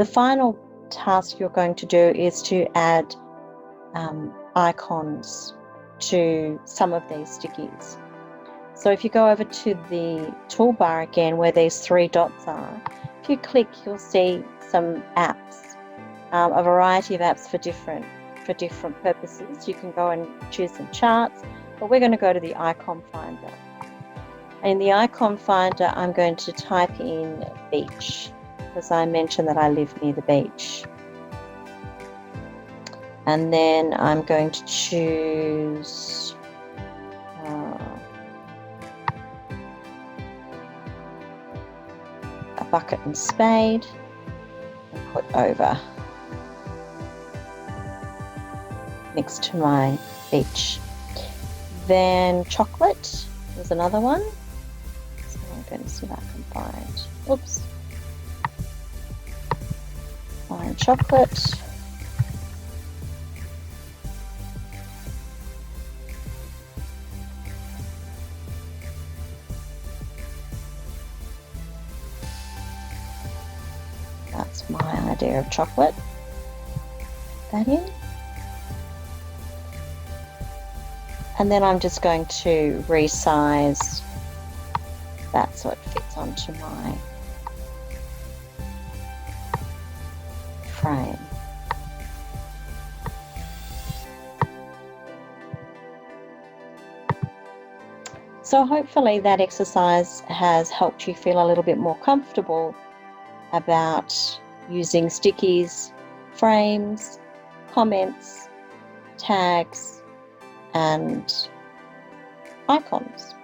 The final task you're going to do is to add icons to some of these stickies. So if you go over to the toolbar again where these 3 dots are, if you click, you'll see some apps, a variety of apps for different purposes. You can go and choose some charts, but we're going to go to the icon finder. In the icon finder, I'm going to type in beach, because I mentioned that I live near the beach. And then I'm going to choose a bucket and spade and put over next to my beach. Then chocolate is another one. So I'm going to see if I can find chocolate. That's my idea of chocolate. Put that in. And then I'm just going to resize that so it fits onto my frame. So hopefully that exercise has helped you feel a little bit more comfortable about using stickies, frames, comments, tags, and icons.